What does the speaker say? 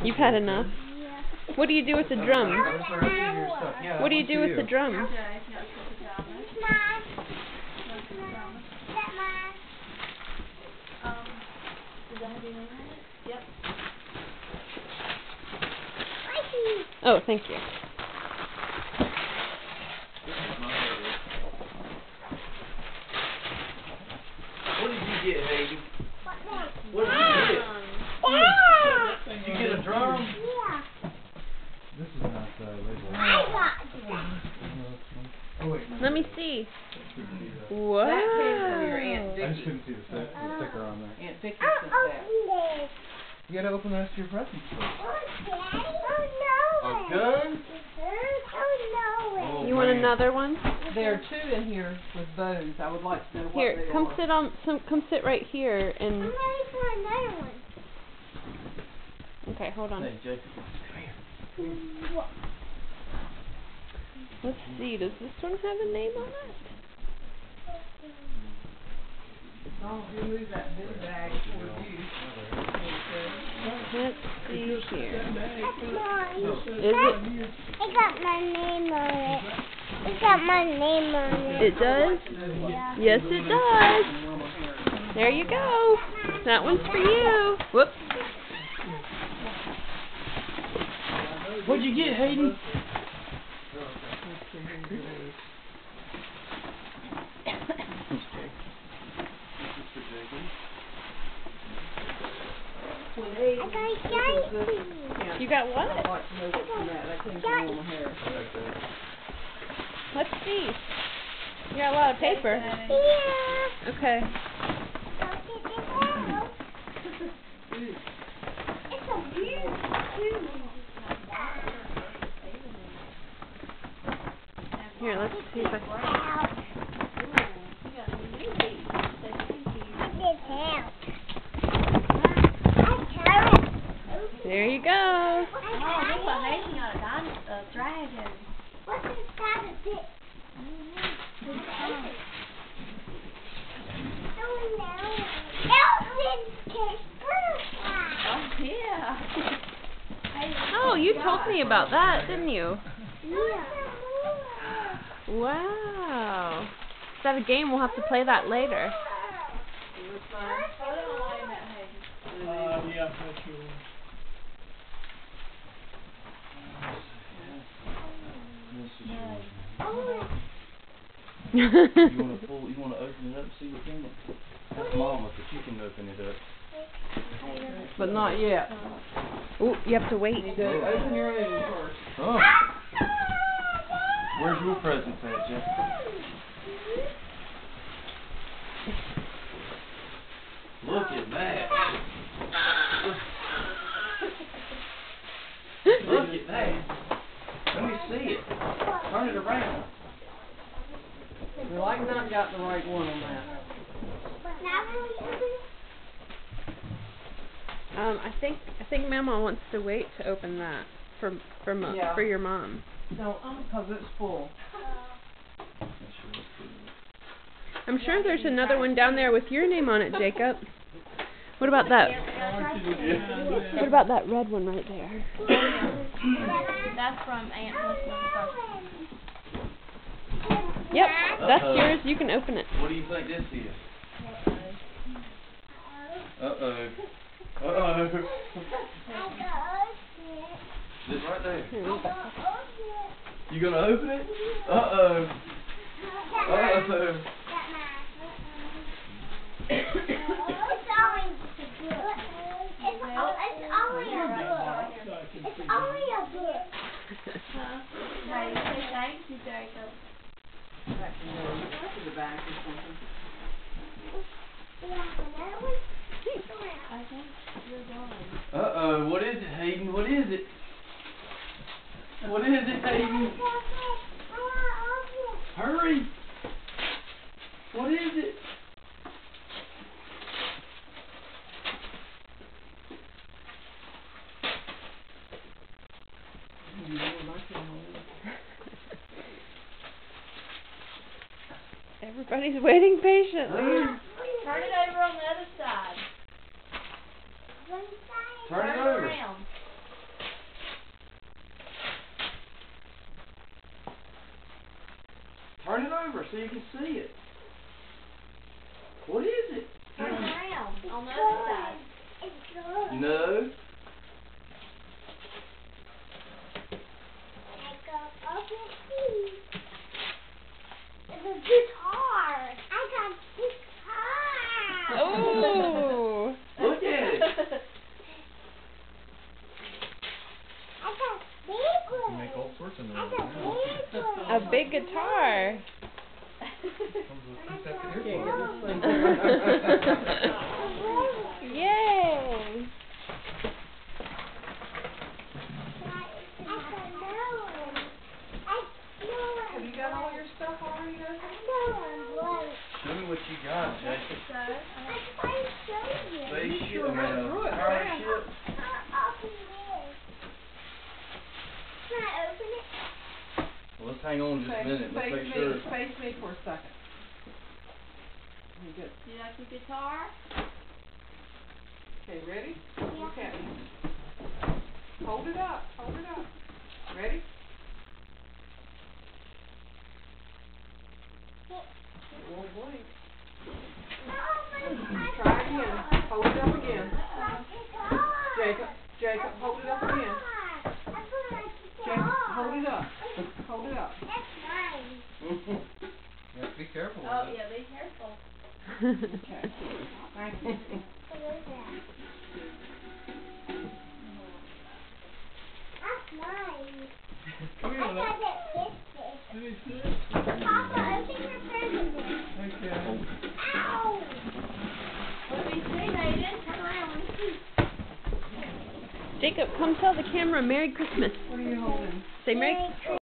You've had enough. Yeah. What do you do with the drums? What do you do with the drums? Mine. Does that have your name on it? Yep. Oh, thank you. What did you get, Hayden? What did you get? Did you get a drum? Yeah. This is not labeled. I got one. Oh wait. Let me see. Wow. That came from your Aunt I Vicky. just couldn't see the sticker on there. Aunt Vicky I'll sent that. open this. You gotta open the rest of your presents first. Oh, Daddy. Oh, no. A gun? Oh, no. Oh, You want man. another one? There are two in here with bows. I would like to know what Here, they come are. come sit right here I'm and. ready for another one. Okay, hold on. Hey, Jacob. Come here. What? Let's see. Does this one have a name on it? Oh, remove that big bag for you. Let's see here. That's mine. Is it? It got my name on it. It got my name on it. It does? Yeah. Yes, it does. There you go. That one's for you. Whoops. What'd you get, Hayden? I got Yankee. You got I'd what? like to know what's in that. That came from Mama Harris. Let's see. You got a lot of paper. Yeah. Okay. Don't get it out. It's a weird too. Here, let's see if I. Out. There you go. Oh, look what Hayden got a dragon. What's inside of it? Oh no. Elvis can Oh, yeah. Oh, you told me about that, didn't you? Yeah. Wow. Is that a game? We'll have to play that later. Yeah, that's yours. This is yours, Oh, You wanna open it up and see what's in it? That's Mama, but you can open it up. But not yet. Ooh, you have to wait. You go open your own first. Oh. Where's your presents at, Jeff? Look at that. Look at that. Let me see it. Turn it around. You're like not got the right one on that. I think Mama wants to wait to open that Yeah. for your mom. No, because it's full. I'm sure there's another one down there with your name on it, Jacob. What about that? What about that red one right there? That's from Aunt Elizabeth. Yep, that's yours. You can open it. What do you think this is? Uh-oh. Uh-oh. This right there. You gonna open it? Uh-oh. Uh-oh. It's only a book. Hey, say thank you, Jacob. Back to the back or something. I think you're going. Uh-oh. What is it, Hayden? What is it? What is it, Hayden? Hurry. What is it? Everybody's waiting patiently. Turn it over on the other side. Turn it Turn it over. around. so you can see it. What is it? Turn around on the other side. It's good. No. I go, okay, see. It's a guitar. I got guitar. Oh, Look at it. I got big You one. can make all sorts of I noises. got big one. a big guitar. Comes with two sets of Can't get earplugs. this thing. Yay! Have you got all your stuff already, Dustin? Show me what you got, Jacob. So, Spaceship, sure went through it fast. starship. Well, let's hang on just a minute. Let's make sure. Face me for a second. Good. you like the guitar? Okay, ready? Look at me. Hold it up. Hold it up. Ready? It won't blink. Try again. Hold it up again. Jacob, hold it up again. Jacob, hold it up. Hold it up. That's mine. You have to be careful with Oh, it. yeah, be careful. Okay. Thank you. What is that? That's mine. Come I here, got look. it gifted. Let me see it. Papa, open your present. Okay. Ow! Let me see, Hayden. Turn around. Let me see. Jacob, come tell the camera Merry Christmas. What are you holding? Say Merry. Merry